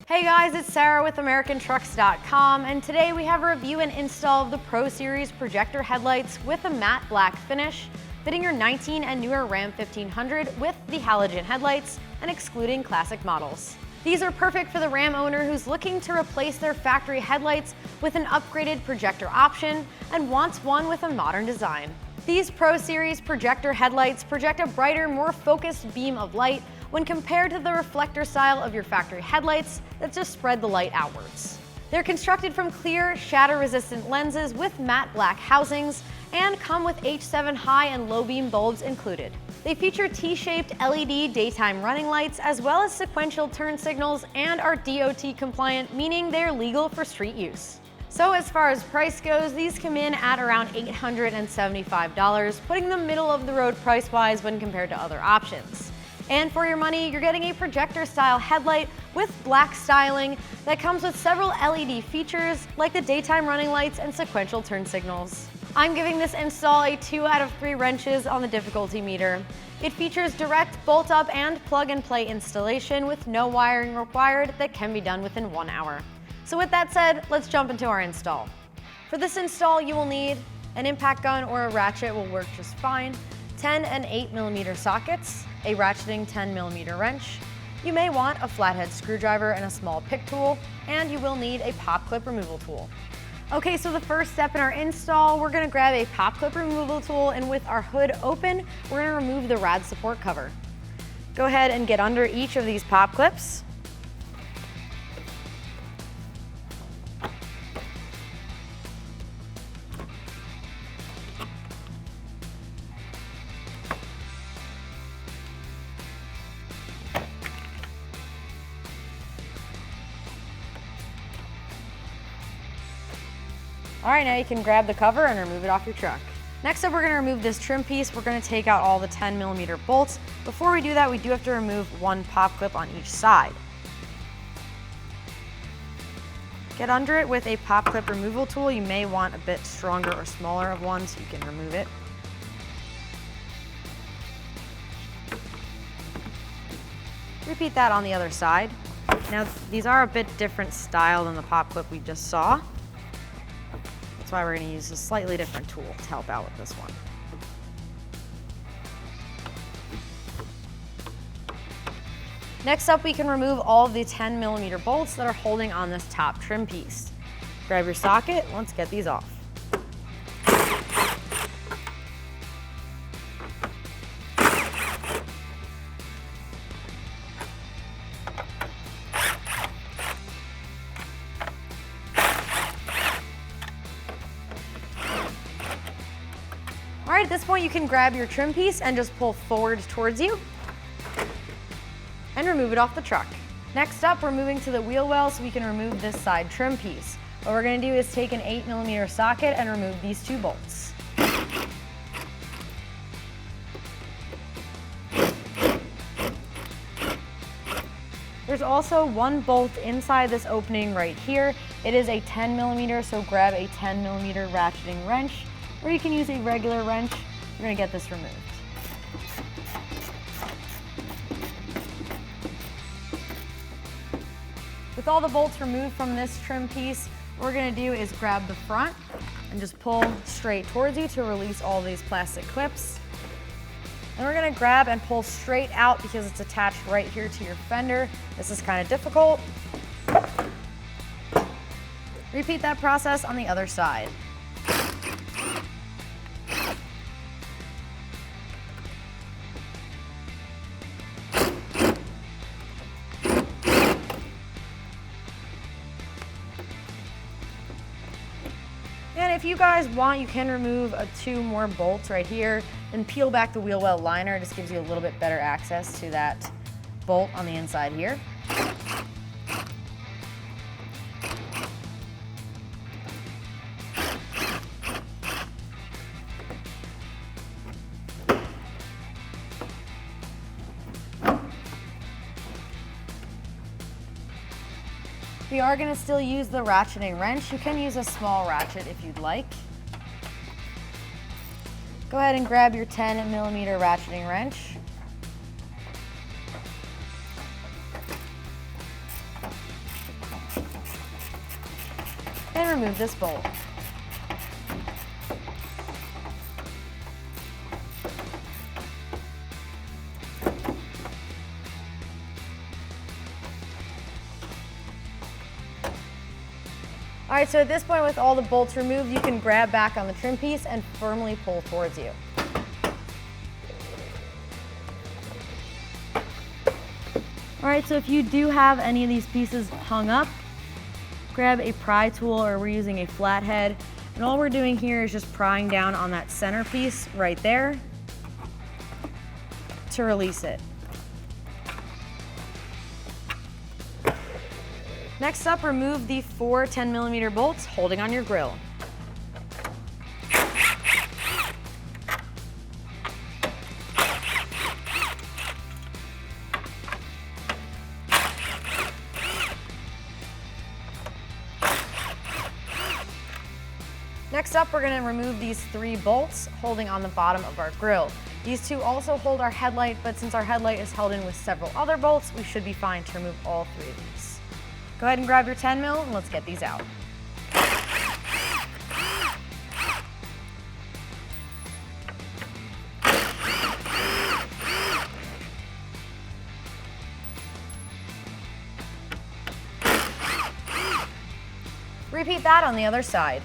Hey guys, it's Sarah with AmericanTrucks.com, and today we have a review and install of the Pro Series projector headlights with a matte black finish, fitting your 19 and newer Ram 1500 with the halogen headlights and excluding classic models. These are perfect for the Ram owner who's looking to replace their factory headlights with an upgraded projector option and wants one with a modern design. These Pro Series projector headlights project a brighter, more focused beam of light when compared to the reflector style of your factory headlights that just spread the light outwards. They're constructed from clear, shatter-resistant lenses with matte black housings and come with H7 high and low beam bulbs included. They feature T-shaped LED daytime running lights as well as sequential turn signals and are DOT compliant, meaning they're legal for street use. So as far as price goes, these come in at around $875, putting them middle of the road price-wise when compared to other options. And for your money, you're getting a projector-style headlight with black styling that comes with several LED features like the daytime running lights and sequential turn signals. I'm giving this install a 2 out of 3 wrenches on the difficulty meter. It features direct bolt-up and plug-and-play installation with no wiring required that can be done within 1 hour. So with that said, let's jump into our install. For this install, you will need an impact gun or a ratchet will work just fine, 10 and 8mm sockets, a ratcheting 10mm wrench. You may want a flathead screwdriver and a small pick tool, and you will need a pop clip removal tool. Okay, so the first step in our install, we're gonna grab a pop clip removal tool, and with our hood open, we're gonna remove the rad support cover. Go ahead and get under each of these pop clips. All right, now you can grab the cover and remove it off your truck. Next up, we're gonna remove this trim piece. We're gonna take out all the 10mm bolts. Before we do that, we do have to remove one pop clip on each side. Get under it with a pop clip removal tool. You may want a bit stronger or smaller of one so you can remove it. Repeat that on the other side. Now, these are a bit different style than the pop clip we just saw. That's why we're going to use a slightly different tool to help out with this one. Next up, we can remove all of the 10mm bolts that are holding on this top trim piece. Grab your socket, let's get these off. All right, at this point you can grab your trim piece and just pull forward towards you and remove it off the truck. Next up, we're moving to the wheel well so we can remove this side trim piece. What we're gonna do is take an 8mm socket and remove these 2 bolts. There's also one bolt inside this opening right here. It is a 10mm, so grab a 10mm ratcheting wrench, or you can use a regular wrench. We're gonna get this removed. With all the bolts removed from this trim piece, what we're gonna do is grab the front and just pull straight towards you to release all these plastic clips. And we're gonna grab and pull straight out because it's attached right here to your fender. This is kind of difficult. Repeat that process on the other side. And if you guys want, you can remove 2 more bolts right here and peel back the wheel well liner. It just gives you a little bit better access to that bolt on the inside here. We are going to still use the ratcheting wrench. You can use a small ratchet if you'd like. Go ahead and grab your 10mm ratcheting wrench. and remove this bolt. All right, so at this point, with all the bolts removed, you can grab back on the trim piece and firmly pull towards you. All right, so if you do have any of these pieces hung up, grab a pry tool, or we're using a flathead, and all we're doing here is just prying down on that center piece right there to release it. Next up, remove the 4 10mm bolts holding on your grill. Next up, we're going to remove these 3 bolts holding on the bottom of our grill. These 2 also hold our headlight, but since our headlight is held in with several other bolts, we should be fine to remove all 3 of these. Go ahead and grab your 10mm and let's get these out. Repeat that on the other side.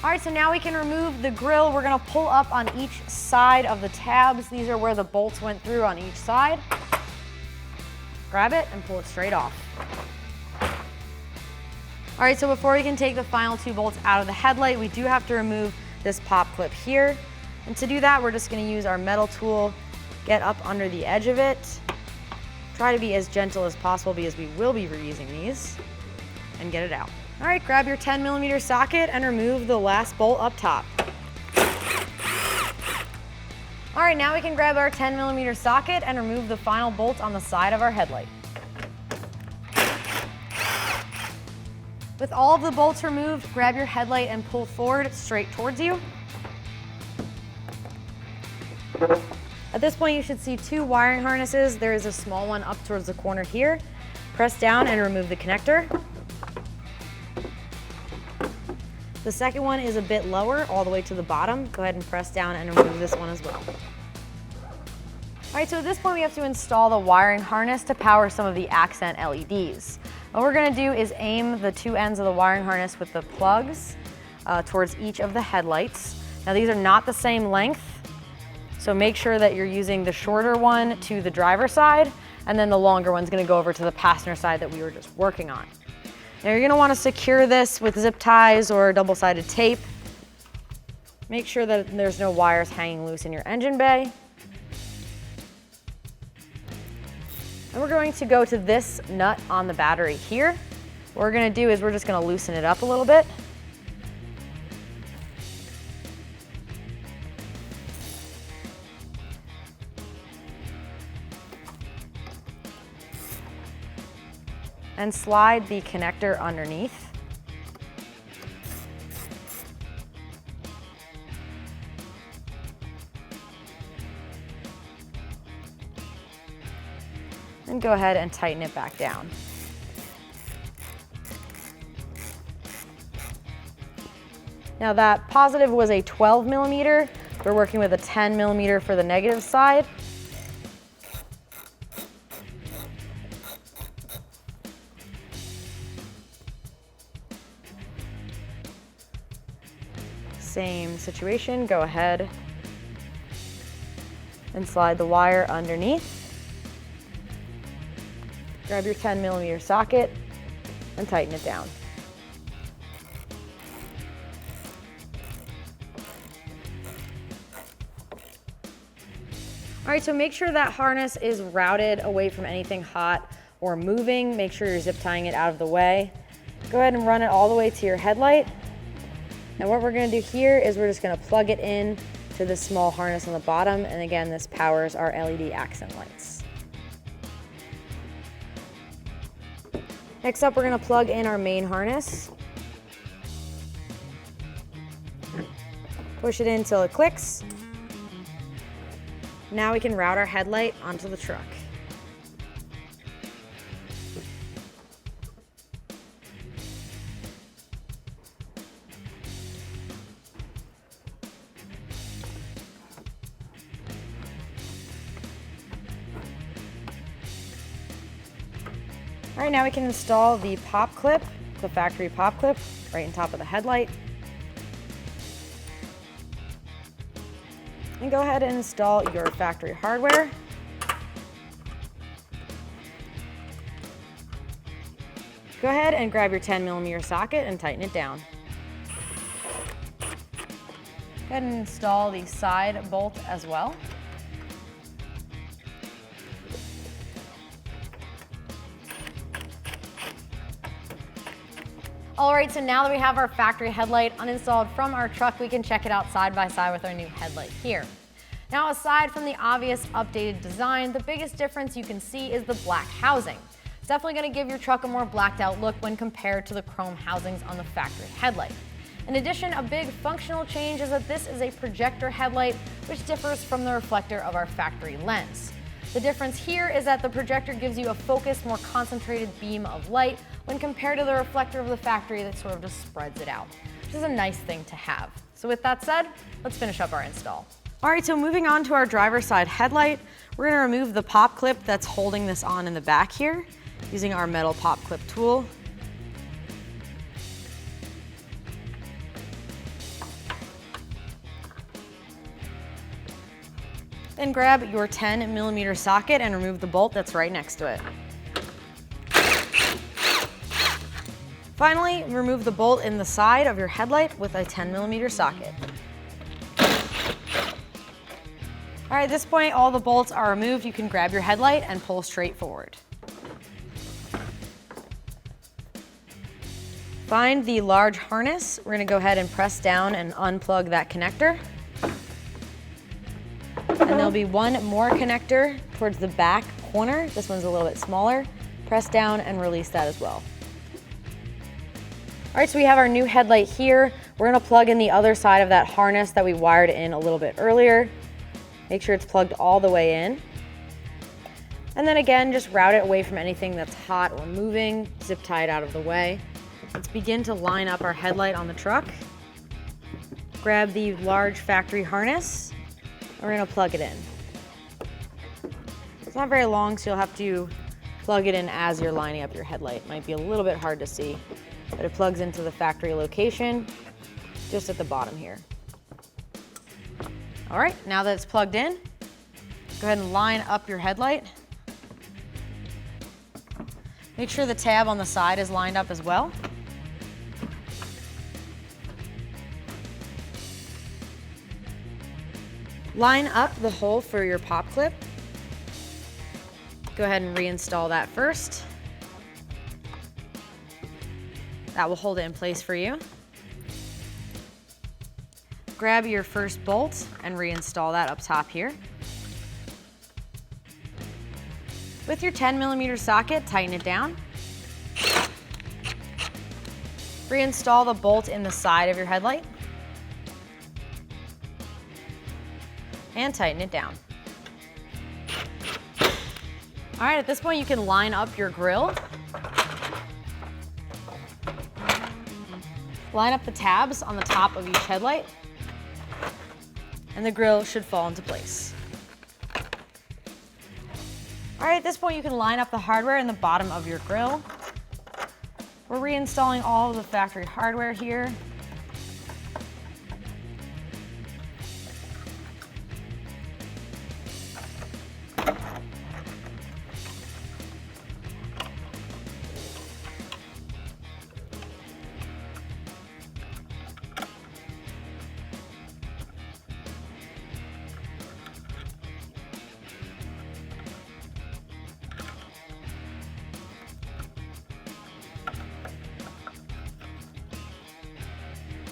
All right, so now we can remove the grill. We're gonna pull up on each side of the tabs. These are where the bolts went through on each side. Grab it and pull it straight off. All right, so before we can take the final 2 bolts out of the headlight, we do have to remove this pop clip here. And to do that, we're just gonna use our metal tool, get up under the edge of it. Try to be as gentle as possible because we will be reusing these, and get it out. All right, grab your 10mm socket and remove the last bolt up top. All right, now we can grab our 10mm socket and remove the final bolt on the side of our headlight. With all of the bolts removed, grab your headlight and pull forward straight towards you. At this point, you should see 2 wiring harnesses. There is a small one up towards the corner here. Press down and remove the connector. The second one is a bit lower, all the way to the bottom. Go ahead and press down and remove this one as well. All right, so at this point we have to install the wiring harness to power some of the accent LEDs. What we're gonna do is aim the 2 ends of the wiring harness with the plugs towards each of the headlights. Now these are not the same length, so make sure that you're using the shorter one to the driver's side, and then the longer one's gonna go over to the passenger side that we were just working on. Now you're gonna wanna secure this with zip ties or double-sided tape. Make sure that there's no wires hanging loose in your engine bay. And we're going to go to this nut on the battery here. What we're gonna do is we're just gonna loosen it up a little bit. And slide the connector underneath. And go ahead and tighten it back down. Now that positive was a 12mm. We're working with a 10mm for the negative side. Same situation, go ahead and slide the wire underneath. Grab your 10mm socket and tighten it down. All right, so make sure that harness is routed away from anything hot or moving. Make sure you're zip tying it out of the way. Go ahead and run it all the way to your headlight. Now what we're gonna do here is we're just gonna plug it in to this small harness on the bottom, and again, this powers our LED accent lights. Next up, we're gonna plug in our main harness. Push it in until it clicks. Now we can route our headlight onto the truck. All right, now we can install the pop clip, the factory pop clip, right on top of the headlight. And go ahead and install your factory hardware. Go ahead and grab your 10mm socket and tighten it down. Go ahead and install the side bolt as well. All right, so now that we have our factory headlight uninstalled from our truck, we can check it out side by side with our new headlight here. Now, aside from the obvious updated design, the biggest difference you can see is the black housing. It's definitely going to give your truck a more blacked out look when compared to the chrome housings on the factory headlight. In addition, a big functional change is that this is a projector headlight, which differs from the reflector of our factory lens. The difference here is that the projector gives you a focused, more concentrated beam of light when compared to the reflector of the factory that sort of just spreads it out, which is a nice thing to have. So with that said, let's finish up our install. All right, so moving on to our driver's side headlight, we're gonna remove the pop clip that's holding this on in the back here using our metal pop clip tool. Then grab your 10mm socket and remove the bolt that's right next to it. Finally, remove the bolt in the side of your headlight with a 10mm socket. All right, at this point, all the bolts are removed. You can grab your headlight and pull straight forward. Find the large harness. We're gonna go ahead and press down and unplug that connector. And there'll be one more connector towards the back corner. This one's a little bit smaller. Press down and release that as well. All right, so we have our new headlight here. We're gonna plug in the other side of that harness that we wired in a little bit earlier. Make sure it's plugged all the way in. And then again, just route it away from anything that's hot or moving, zip tie it out of the way. Let's begin to line up our headlight on the truck. Grab the large factory harness. We're gonna plug it in. It's not very long, so you'll have to plug it in as you're lining up your headlight. It might be a little bit hard to see, but it plugs into the factory location just at the bottom here. All right, now that it's plugged in, go ahead and line up your headlight. Make sure the tab on the side is lined up as well. Line up the hole for your pop clip. Go ahead and reinstall that first. That will hold it in place for you. Grab your first bolt and reinstall that up top here. With your 10mm socket, tighten it down. Reinstall the bolt in the side of your headlight. And tighten it down. All right, at this point you can line up your grille. Line up the tabs on the top of each headlight, and the grille should fall into place. All right, at this point you can line up the hardware in the bottom of your grille. We're reinstalling all of the factory hardware here.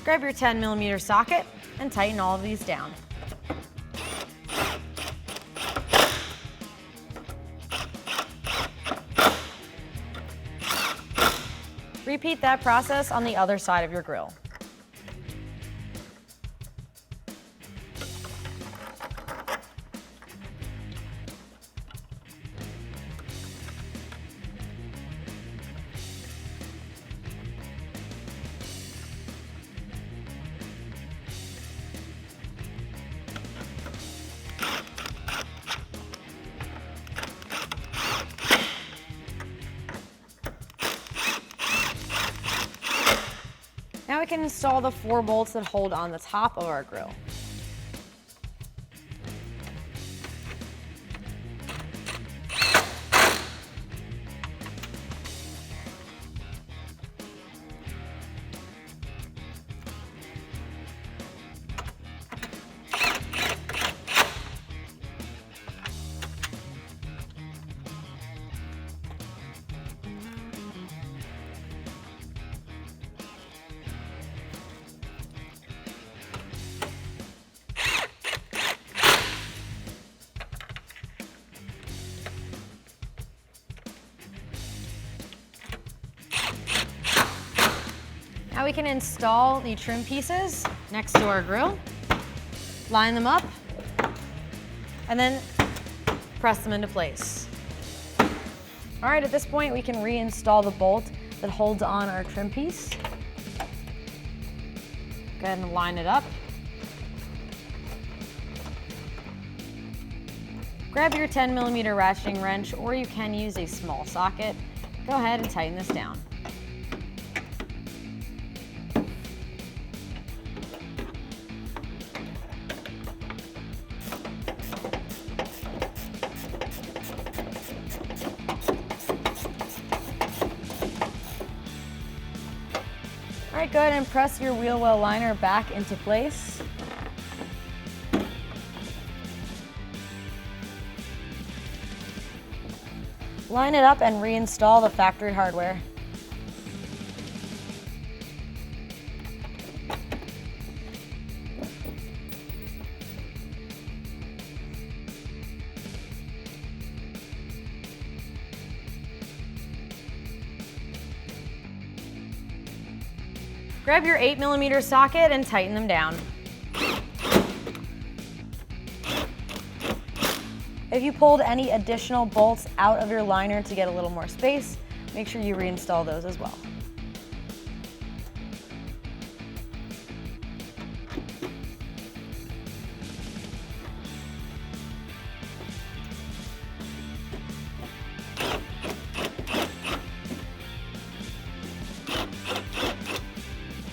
Grab your 10mm socket and tighten all of these down. Repeat that process on the other side of your grille. we can install the 4 bolts that hold on the top of our grill. Now we can install the trim pieces next to our grill, line them up, and then press them into place. All right, at this point, we can reinstall the bolt that holds on our trim piece. Go ahead and line it up. Grab your 10mm ratcheting wrench, or you can use a small socket. Go ahead and tighten this down. All right, go ahead and press your wheel well liner back into place. Line it up and reinstall the factory hardware. Grab your 8mm socket and tighten them down. If you pulled any additional bolts out of your liner to get a little more space, make sure you reinstall those as well.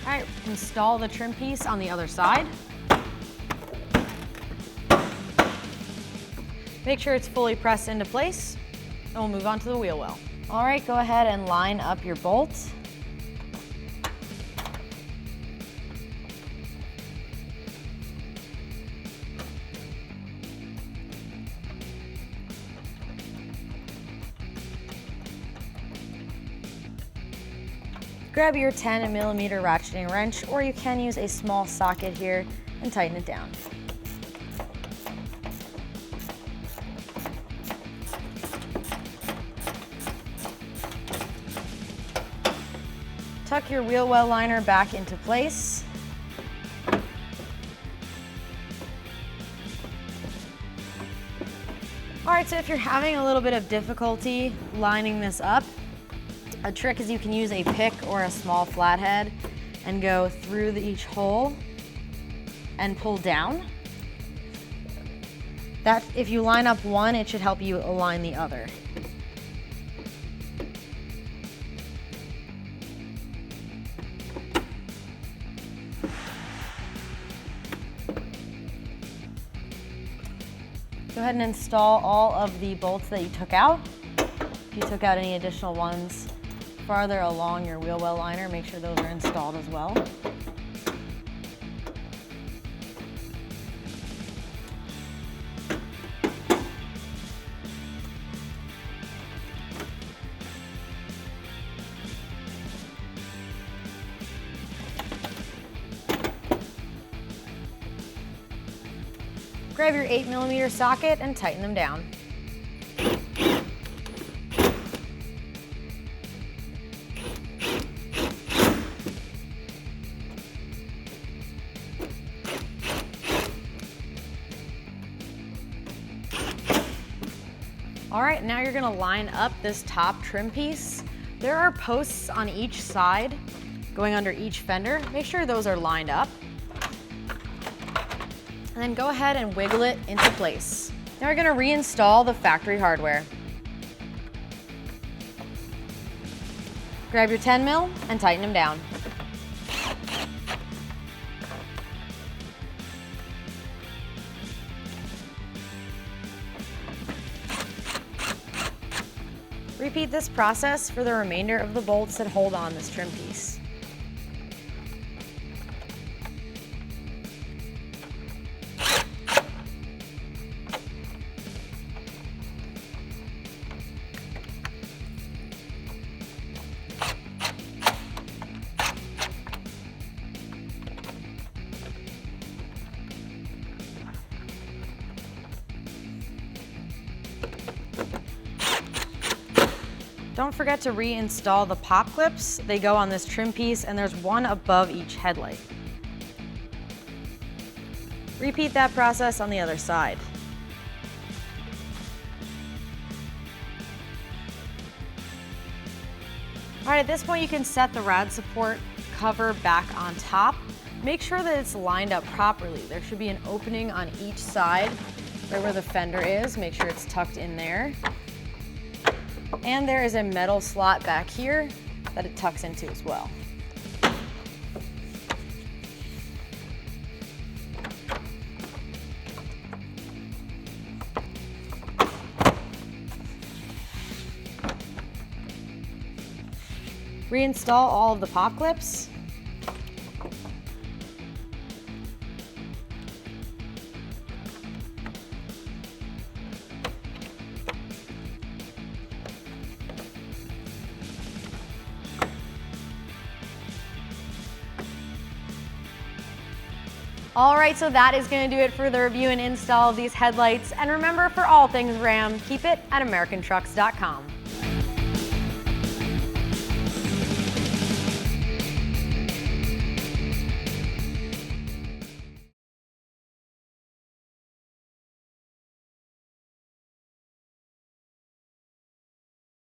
All right, install the trim piece on the other side. Make sure it's fully pressed into place, and we'll move on to the wheel well. All right, go ahead and line up your bolts. Grab your 10mm ratcheting wrench, or you can use a small socket here and tighten it down. Tuck your wheel well liner back into place. All right, so if you're having a little bit of difficulty lining this up, a trick is you can use a pick or a small flathead and go through each hole and pull down. That, if you line up one, it should help you align the other. Go ahead and install all of the bolts that you took out. If you took out any additional ones farther along your wheel well liner, make sure those are installed as well. Grab your 8mm socket and tighten them down. All right, now you're gonna line up this top trim piece. There are posts on each side going under each fender. Make sure those are lined up. And then go ahead and wiggle it into place. Now we're gonna reinstall the factory hardware. Grab your 10mm and tighten them down. Repeat this process for the remainder of the bolts that hold on this trim piece. Don't forget to reinstall the pop clips. They go on this trim piece and there's one above each headlight. Repeat that process on the other side. All right, at this point you can set the rad support cover back on top. Make sure that it's lined up properly. There should be an opening on each side, right where the fender is. Make sure it's tucked in there. And there is a metal slot back here that it tucks into as well. Reinstall all of the pop clips. All right, so that is going to do it for the review and install of these headlights. And remember, for all things Ram, keep it at AmericanTrucks.com.